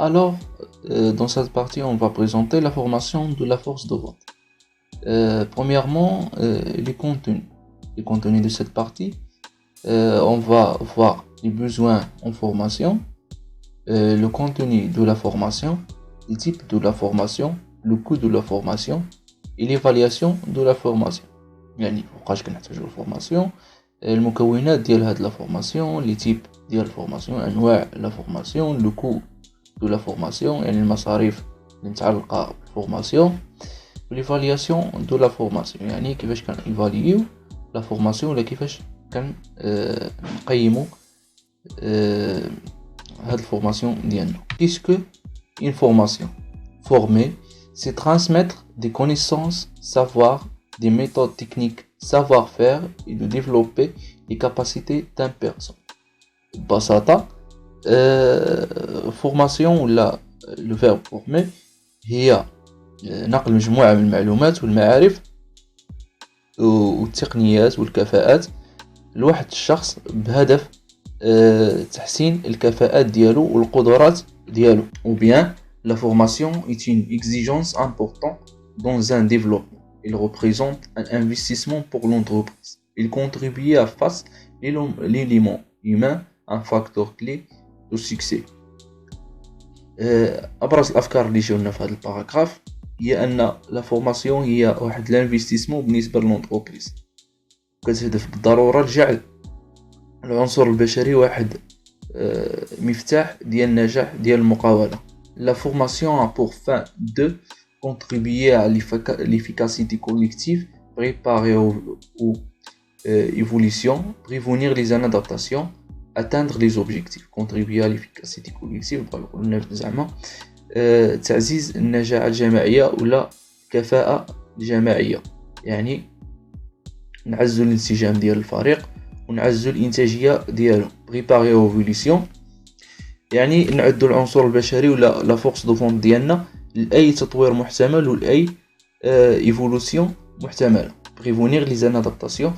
Alors, dans cette partie, on va présenter la formation de la force de vente. Premièrement, les contenus. Les contenus de cette partie, on va voir les besoins en formation, le contenu de la formation, les types de la formation, le coût de la formation et l'évaluation de la formation. يعني وقاش كنحتاجو الفورماسيون، المكونات ديال هاد لا فورماسيون، لي تيب ديال الفورماسيون، انواع لا فورماسيون، لو كو دو لا فورماسيون يعني المصاريف اللي متعلقه بالفورماسيون، وليفالياسيون دو لا فورماسيون يعني كيفاش كنيفاليو لا فورماسيون ولا كيفاش كان نقيمو هاد الفورماسيون ديالنا. puisque une formation formée c'est transmettre des connaissances, savoir, des méthodes techniques, savoir-faire et de développer les capacités d'un personne. ببساطة formation ولا le verbe former هي نقل مجموعة من المعلومات والمعارف والتقنيات والكفاءات لواحد الشخص بهدف تحسين الكفاءات ديالو والقدرات ديالو. Ou bien la formation est une exigence importante dans un développement. Il représente un investissement pour l'entreprise. Il contribue à faire l'élément humain un facteur clé de succès. أبرز الأفكار اللي جاونا في هذا الباراغراف هي أن لا فورماسيون هي واحد لانفستيسمون بالنسبة للونتربريز، كتهدف بالضرورة لجعل العنصر البشري واحد مفتاح ديال النجاح ديال المقاولة. La formation a pour fin de contribuer à l'efficacité collective, préparer aux évolutions, prévenir les inadaptations, atteindre les objectifs. Contribuer à l'efficacité collective زعما تعزيز النجاعة الجماعية ولا كفاءة جماعية، يعني نعزل الانسجام ديال الفريق ونعزل الانتاجية ديالو. préparer aux évolutions يعني نعدو العنصر البشري ولا لا فورس دو فونت ديالنا لأي تطوير محتمل ولأي ايفولوسيون محتملة. prévenir les inadaptations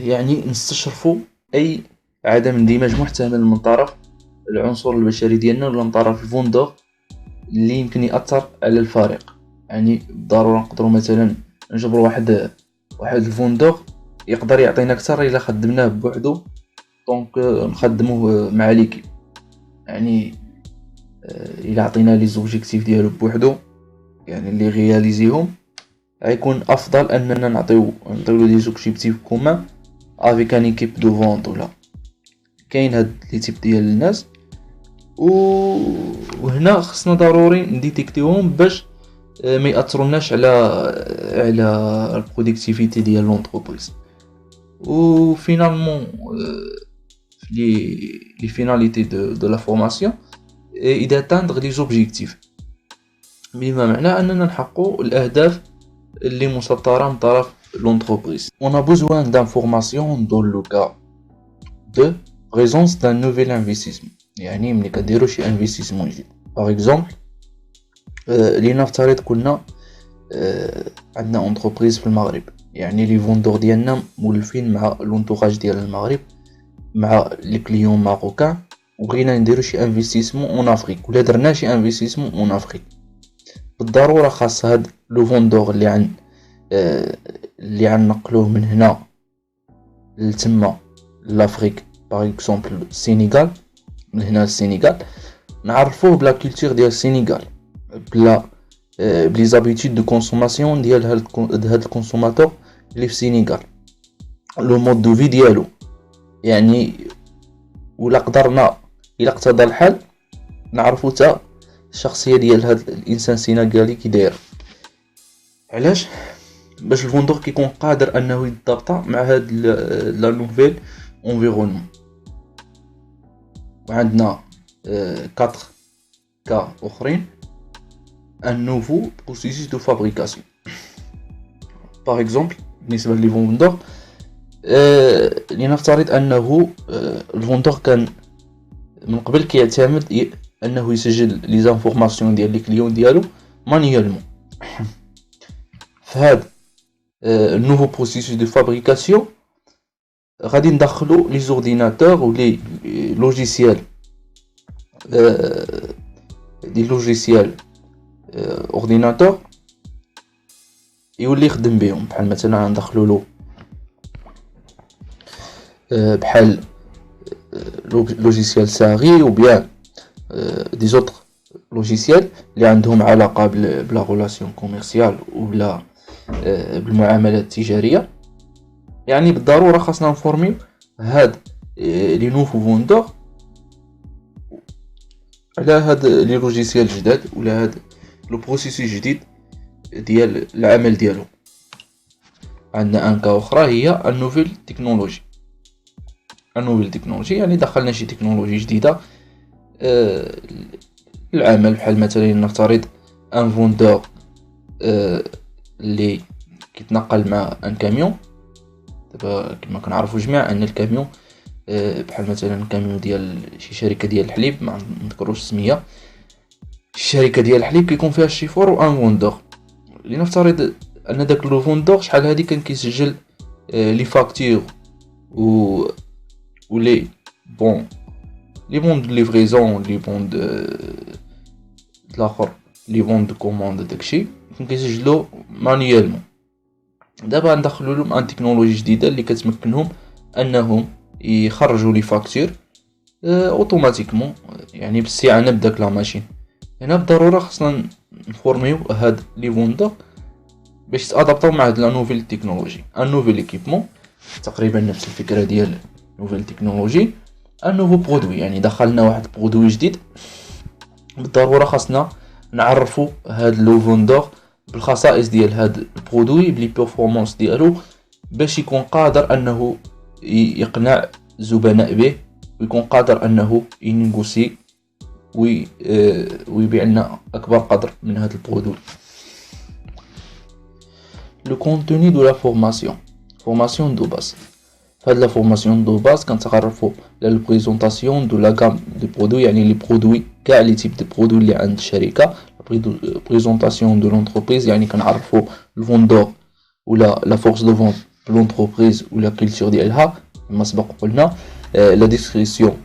يعني نستشرفوا أي عدم اندماج محتمل من طرف العنصر البشري ديالنا ولا من طرف الفوندور اللي يمكن يأثر على الفريق. يعني بالضرورة نقدروا مثلا نجبروا واحد الفوندور يقدر يعطينا أكثر إلا خدمناه بوحدو، دونك نخدموه مع ليكيب. يعني إلا عطينا لي زوبجيكتيف ديالو بوحدو يعني اللي غياليزيهم غيكون افضل اننا نعطيو دي زوبجيكتيف كومان افيك ان ايكيب دو فونت. ولا كاين هاد لي تيب ديال الناس وهنا خصنا ضروري نديتيكتيوهم باش ما ياثروناش على البرودكتيفيتي ديال لونتربريز. و فينالمون les finalités de la formation et d'atteindre les objectifs، بما معناه أننا نحقق الأهداف اللي مسطرة من طرف l'entreprise. On a besoin d'informations dans le cas de présence d'un nouvel investissement، يعني ملي كديروا شي انفستيسمون جديد. par exemple لنفترض كنا عندنا انتربريز في المغرب، يعني لي فوندور ديالنا مولفين مع لونطوراج ديال المغرب مع لي كليون ماروكان، وبغينا نديرو شي انفستيسمون اون افريك ولا درنا شي انفستيسمون اون افريك. بالضروره خاص هاد لو فوندور اللي نقلوه من هنا لتما لافريك، باغ اكزومبل السينيغال، من هنا للسينيغال نعرفوه بلا كولتور ديال السينيغال، بلا بلي زابيتود دو كونسوماسيون ديال هاد الكونسوماتور اللي في السينيغال، لو مود دو في ديالو. يعني ولا قدرنا الى اقتضى الحال نعرفو تا الشخصيه ديال هاد الانسان السينيغالي كي داير. علاش؟ باش الفوندور كيكون قادر انه يتضابط مع هاد لا نوفيل انفيرونمون. وعندنا 4 كا اخرين ان نوفو بروسيسوس دو فابريكاسيون. باغ اكزومبل بالنسبه لي فوندور لنفترض انه الفوندور كان من قبل كيعتمد انه يسجل لي زانفورماسيون ديال لي كليون ديالو مانيوالمون. فهاد النوفو بروسيسوس دو فابريكاسيون غادي ندخلو لي زورديناتور و لي لوجيسيال دي لوجيسيال اورديناتور يولي يخدم بهم. بحال مثلا ندخلوا له بحال لوجيسيال ساغي ou bien des autres logiciels اللي عندهم علاقه بلا غولاسيون كوميرسيال وبلا بالمعاملات التجاريه. يعني بالضروره خاصنا نفورميو هاد لي نوفو فوندور على هاد لي لوجيسيال جداد ولا هاد لو بروسيسوس جديد ديال العمل ديالو. عندنا ان كا اخرى هي النوفيل تكنولوجي. النوفيل تكنولوجي يعني دخلنا شي تكنولوجي جديده العمل. بحال مثلا نفترض ان فوندور اللي كيتنقل مع ان كاميون. دابا كما كنعرفوا جميع ان الكاميون بحال مثلا كاميون ديال شي شركه ديال الحليب ما نذكروش السميه، الشركه ديال الحليب كيكون فيها الشيفور وان فوندور. لنفترض ان داك لو فوندور شحال هادي كان كيسجل لي فاكتور و لي بون دو ليفريزون لي بون الاخر لي بون دو كوموند داكشي كان كيسجلو مانيوالمون. دابا ندخلوا لهم ان تكنولوجي جديده اللي كتمكنهم انهم يخرجوا لي فاكتور اوتوماتيكمون يعني بالاستعانه بداك لا ماشين. هنا بالضروره خصنا نفورميو هاد لي فوندور باش تادابطاو مع هاد لا نوفيل تكنولوجي. ان نوفيل ايكيبمون تقريبا نفس الفكره ديال نوفيل تكنولوجي. ان نوفو برودوي يعني دخلنا واحد برودوي جديد، بالضروره خاصنا نعرفوا هاد لو فوندور بالخصائص ديال هاد البرودوي بلي بيرفورمانس ديالو باش يكون قادر انه يقنع الزبناء به ويكون قادر انه ينيغوسي ويبيع لنا اكبر قدر من هذا البرودوي. لو كونتوني دو لا فورماسيون دو باز. فهاد لا فورماسيون دو باز كنتعرفوا على لو بريزونطاسيون دو لا غام دو برودوي يعني لي برودوي كاع لي تيب دو برودوي اللي عند الشركه. بريزونطاسيون دو لونتربريز يعني كنعرفوا الفوندور ولا لا فورس دو فونت لونتربريز ولا كولتور ديالها كما سبق قلنا. لا ديسكريسيون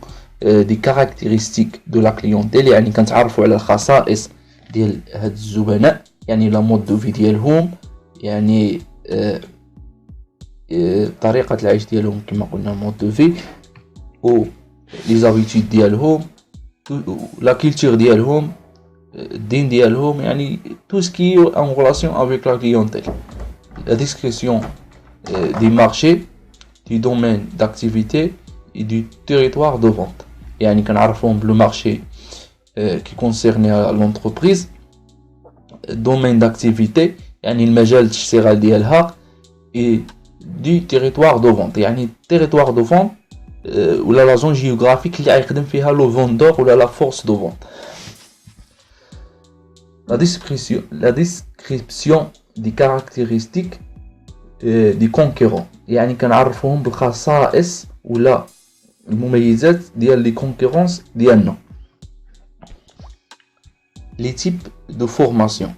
دي كاركتيرستيك دو لا كليونتيل يعني كنتعرفوا على الخصائص ديال هاد الزبناء يعني لا مود دو في ديالهم يعني طريقه العيش ديالهم كما قلنا مود دو في او لي زابيتود ديالهم لا كولتور ديالهم الدين ديالهم يعني tout ce qui est en relation avec la clientèle. La description des marchés, du domaine d'activité et du territoire de vente. يعني كنعرفوهم بلو مارشي qui concerne l'entreprise, domaine d'activité يعني المجال الاشتغال ديالها et du territoire de vente يعني territoire de vente ولا la zone géographique اللي غيخدم فيها لو فوندور ولا la force de vente. La description des caractéristiques des concurrents يعني كنعرفوهم بالخصائص ولا المميزات ديال لي كونكورونس ديالنا. Les types de formation.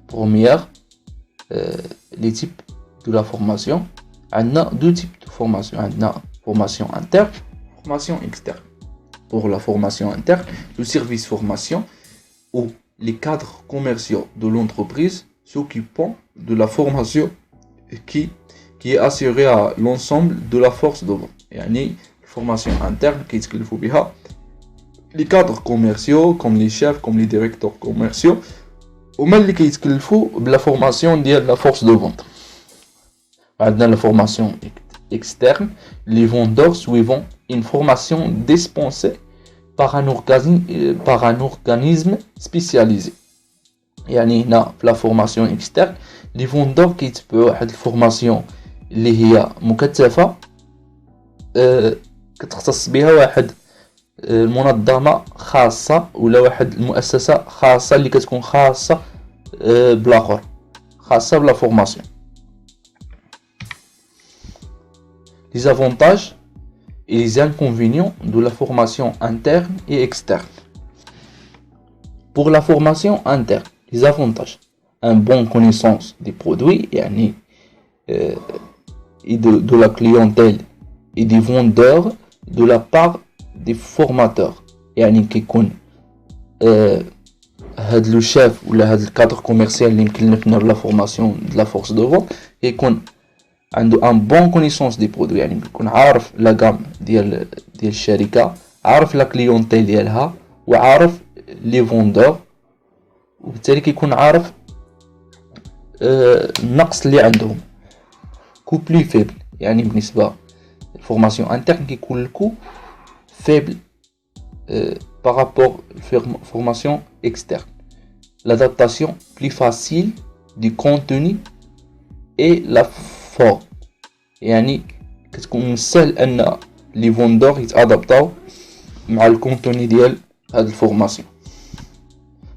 Première, les types de la formation. On a deux types de formation. On a formation interne, formation externe. Pour la formation interne, le service formation ou les cadres commerciaux de l'entreprise s'occupant de la formation qui est assurée à l'ensemble de la force de vente. يعني formation interne qui يتكلفوا بها les cadres commerciaux comme les chefs comme les directeurs commerciaux وما اللي كيتكلفوا بلا formation ديال la force de vente. عندنا la formation externe, les vendeurs suivant une formation dispensée par un organisme spécialisé. يعني هنا في la formation externe les vendeurs كيتبعوا واحد الفورماسيون اللي هي مكثفه كتختص بها واحد المنظمه خاصه ولا واحد المؤسسه خاصه اللي كتكون خاصه بالاخر خاصه بلا فورماسيون. Les avantages et les inconvénients de la formation interne et externe. Pour la formation interne, les avantages: une bonne connaissance des produits et de la clientèle et des vendeurs de la part des formateurs. يعني كيكون هاد لو شاف ولا هاد الكادر كوميرسيال اللي يمكن نبنى لا فورماسيون د لا فورس دو فونت كيكون عنده ان بون كونيسونس دي برودوي، يعني بيكون عارف لا غام ديال الشركه، عارف لا كليونتيل ديالها، وعارف لي فوندور، وبالتالي كيكون عارف النقص اللي عندهم. كو بلي فيبل، يعني بالنسبه الفورماسيون انترن كيكون الكو فيبل par rapport formation externe. L'adaptation plus facile du contenu et la forme. يعني كتكون سهل ان لي فوندور يتادابطاو مع الكونتوني ديال هاد الفورماسيون.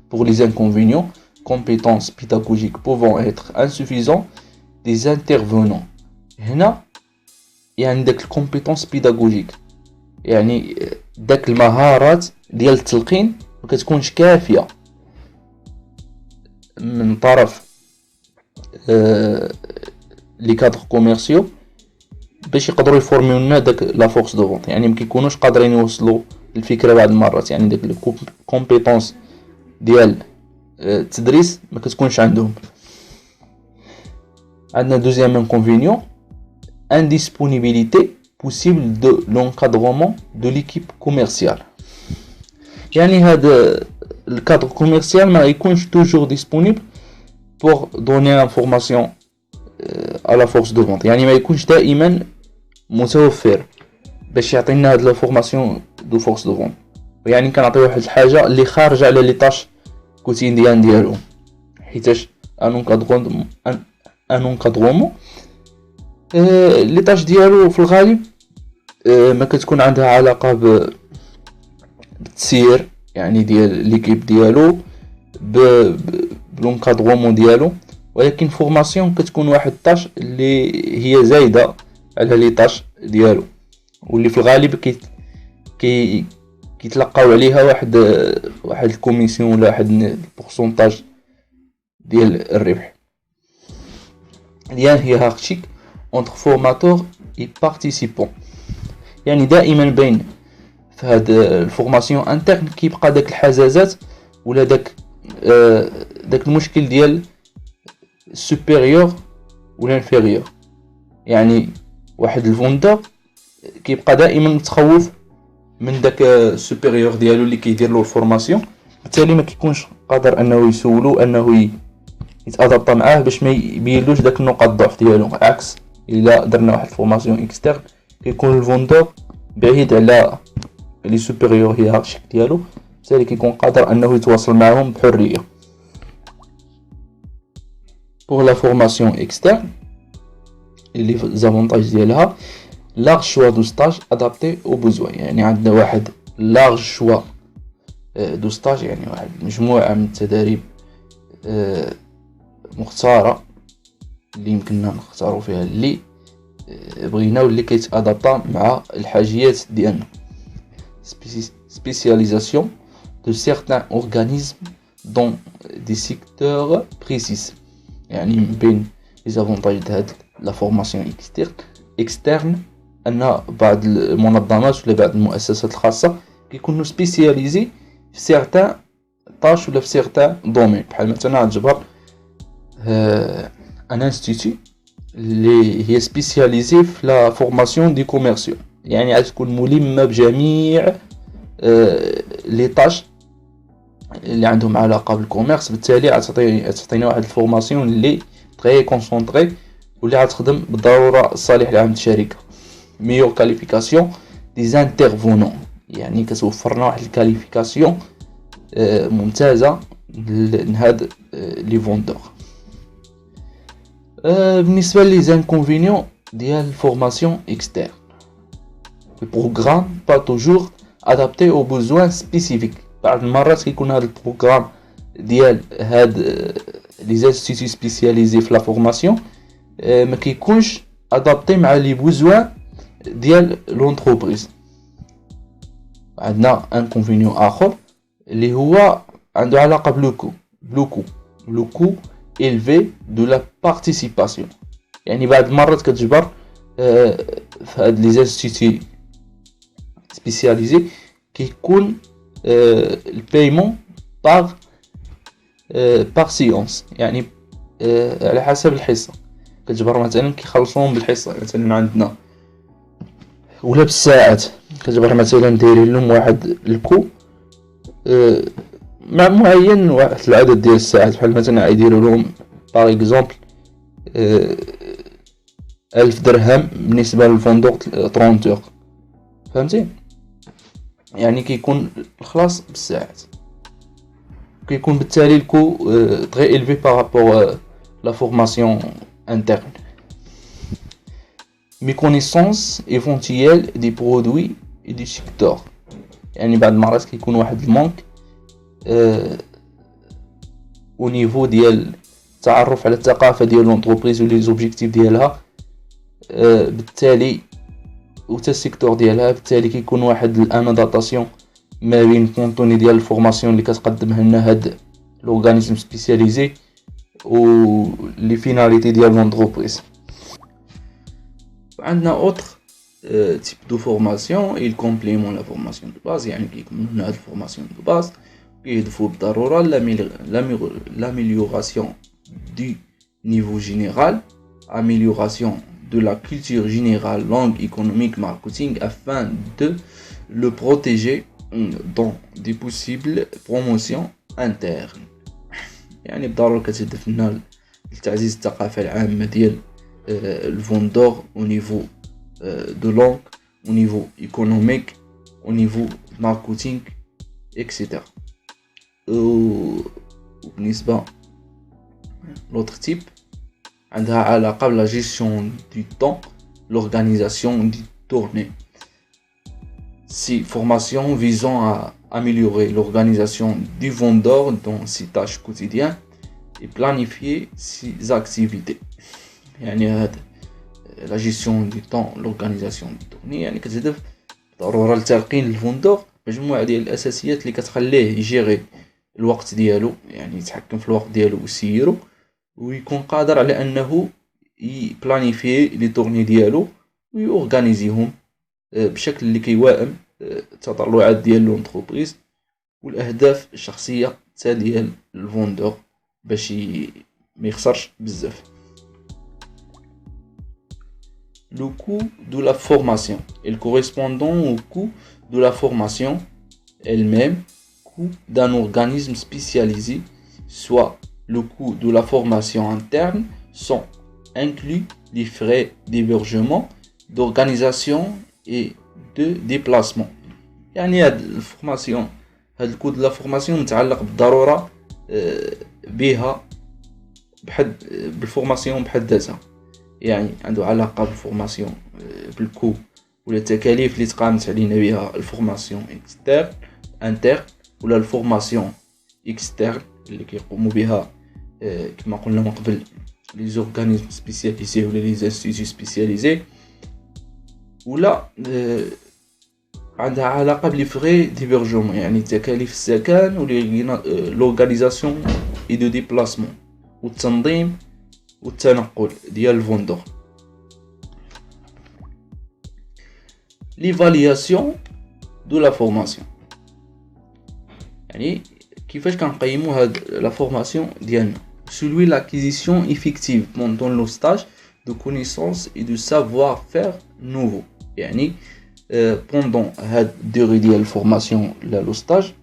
Pour les inconvénients, compétences pédagogiques pouvant être insuffisantes des intervenants. هنا يعني داك الكومبيتونس بيداغوجيك، يعني داك المهارات ديال التلقين ما كتكونش كافيه من طرف لي كادر كوميرسيو باش يقدروا يفورميو لنا داك لا فورس دو فونت، يعني ما كيكونوش قادرين يوصلوا الفكره بعض المرات، يعني داك الكومبيتونس ديال التدريس ما كتكونش عندهم. عندنا دوزيام انكونفينيون indisponibilité possible de l'encadrement de l'équipe commerciale. يعني هذا الكادر كوميرسيال ما يكونش توجور ديسپونيبل pour donner l'information à la force de vente، يعني ما يكونش دائما متوفر باش يعطينا هاد الانفورماسيون دو فورس دو فونت، يعني كنعطيو واحد الحاجه اللي خارجه على لي طاش كوتيديان ديالو، حيتاش ان انكادرومون لي طاش ديالو في الغالب ما كتكون عندها علاقه بالتسيير يعني ديال ليكيب ديالو بلونكادرومون ديالو، ولكن فورماسيون كتكون واحد الطاش اللي هي زايده على لي طاش ديالو، واللي في الغالب كيتلقاو عليها واحد الكوميسيون ولا واحد البورسونتاج ديال الربح. ليان هيرارشيك entre formateur et participant، يعني دائما بين في هاد الفورماسيون انترن كيبقى داك الحزازات ولا داك المشكل ديال supérieur ولا انفيريور، يعني واحد الفوندور كيبقى دائما متخوف من داك السوبيريور ديالو اللي كيدير له الفورماسيون، بالتالي ما كيكونش قادر انه يسولو انه يتادابط معاه باش ما يبينلوش داك النقاط الضعف ديالو. عكس الا درنا واحد الفورماسيون اكسترن كيكون الفوندور بعيد على لي سوبيريور هيرارشيك ديالو، بالتالي كيكون قادر انه يتواصل معهم بحريه. pour la formation externe اللي زافونتاج ديالها large choix de stage adapté aux besoins، يعني عندنا واحد large choix de stage، يعني واحد مجموعه من التدريب مختاره اللي يمكننا نختاروا فيها اللي بغينا واللي كيتادابطا مع الحاجيات ديالنا. spécialisation de certains organismes dans des secteurs précis، يعني من بين لي زافونتاج د هاد لا فورماسيون اكسترن ان بعض المنظمات ولا بعض المؤسسات الخاصه كيكونوا سبيسياليزي في سيغتان طاش ولا في سيغتان دومين، بحال مثلا غتجبر ان انستيتو اللي هي سبيسياليزي في لا فورماسيون دي كوميرسيو، يعني غتكون ملمه بجميع لي طاش اللي عندهم علاقه بالكوميرس، بالتالي غتعطينا واحد الفورماسيون اللي تري كونسونطري واللي غتخدم بالضروره الصالح لعام الشركه. ميور كاليفيكاسيون دي زانترفونون، يعني كتوفرنا واحد الكاليفيكاسيون ممتازه لهاد لي فوندور. بالنسبه لي زانكونفينيون ديال الفورماسيون اكسترن، البروغرام با توجور ادابتي او بوزوان سبيسيفيك، بعض المرات كيكون هذا البروغرام ديال هاد لي زانستيتو سبيسياليزي في لا فورماسيون ما كيكونش ادابتي مع لي بوزوان ديال لونتربريز. عندنا انكونفينيون اخر اللي هو عنده علاقه بلو كو élevé de la participation، يعني بعض المرات كتجبر في هاد لي زانستيتو سبيسياليزي كيكون البايمون باغ سيونس، يعني على حسب الحصه. كتجبر مثلا كيخلصوهم بالحصه، مثلا عندنا ولا بالساعات. كتجبر مثلا دايرين لهم واحد الكو مع معين، واحد العدد ديال الساعات، بحال مثلا يديروا لهم باغ اكزومبل 1000 درهم بالنسبه للفندق 30 اور. فهمتي؟ يعني كيكون الخلاص بالساعات، كيكون بالتالي الكو تري إلفي بارابور لا فورماسيون انترن. ميكونيسونس ايفونتيال دي برودوي اي دي سيكتور، يعني بعض المرات كيكون واحد المونك او نيفو ديال التعرف على الثقافه ديال لونتربريز ولي زوبجيكتيف ديالها، بالتالي وتا السيكتور ديالها. بالتالي كيكون واحد الاناداتاسيون ما بين الكونتوني ديال الفورماسيون اللي كتقدمها لنا هاد لورغانيزم سبيسياليزي و لي فيناليتي ديال لونتربريز. عندنا اوتر تيب دو فورماسيون اي كومبليمون لا فورماسيون دو باز، يعني كيكملوا هاد الفورماسيون دو باز، كيهدفوا بالضروره l'amélioration du niveau général, amélioration de la culture générale, langue économique, marketing, afin de le protéger dans des possibles promotions internes. يعني بالضرورة كتهدف لنا لتعزيز الثقافة العامة ديال الفوندور au niveau de langue, au niveau économique, au niveau marketing, etc. وبالنسبة l'autre type عندها علاقة بلا gestion du temps, l'organisation du tournée. Ces formations visant à améliorer l'organisation du vendeur dans ses tâches quotidiennes et planifier ses activités. يعني هذا la gestion du temps, l'organisation du tournée، يعني كتهدف ضرورة لتلقين الفندور مجموعة ديال الأساسيات اللي كتخليه يجيري الوقت ديالو، يعني يتحكم في الوقت ديالو ويسيرو، ويكون قادر على انه يبلانيفي لي طورني ديالو ويورغانيزيهم بشكل اللي كيوائم التطلعات ديال لونتربريز والاهداف الشخصيه تاع ديال الفوندور باش ما يخسرش بزاف. Le coût de la formation est le correspondant au coût de la formation elle-même, coût d'un organisme spécialisé, soit le coût de la formation interne, sont inclus les frais d'hébergement, d'organisation et de déplacement. يعني هاد الفورماسيون، هاد الكود ديال الفورماسيون متعلق بالضروره بها بحد بالفورماسيون بحد ذاتها، يعني عنده علاقه بالفورماسيون بالكو ولا التكاليف اللي تقامت علينا بها الفورماسيون اكسترن انتر ولا الفورماسيون اكسترن اللي كيقوموا بها كما قلنا من قبل لي زورغانيزم سبيسياليزي ولا لي انستيتيو سبيسياليزي، ولا عندها علاقه بلي فري ديبرجمون، يعني تكاليف السكن ولي لورغانيزاسيون اي دو ديبلاسمون والتنظيم والتنقل ديال الفوندور. ليفالياسيون دو لا فورماسيون، يعني كيفاش كنقيموا هاد لا فورماسيون ديالنا. celui l'acquisition effective pendant le stage de connaissances et de savoir-faire nouveau، يعني pendant هاد الدوري ديال الفورماسيون لا لو ستاج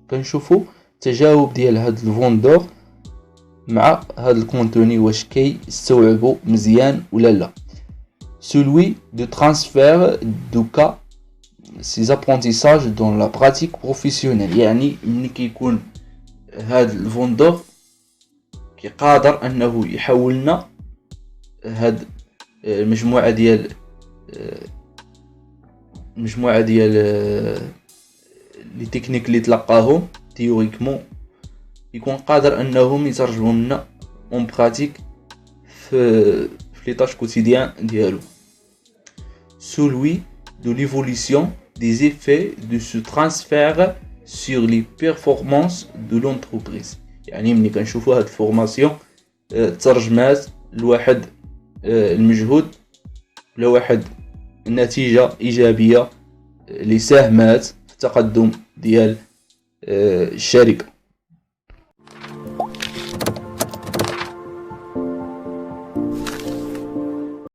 كنشوفوا التجاوب ديال هاد الفوندور مع هاد الكونتوني واش كيستوعبوا مزيان ولا لا. celui de transfert de cas ces apprentissages dans la pratique professionnelle، يعني ملي كيكون هاد الفوندور كيقادر انه يحولنا هاد المجموعه ديال لي تكنيك اللي تلقاهم تيوريكمون، يكون قادر انهم يترجموا لنا اون براتيك في لي تاش كوتيديان ديالو. celui de l'évolution des effets de ce transfert sur les performances de l'entreprise، يعني ملي كنشوفوا هاد الفورماسيون ترجمات لواحد المجهود ولا واحد النتيجه ايجابيه اللي ساهمات في التقدم ديال الشركة.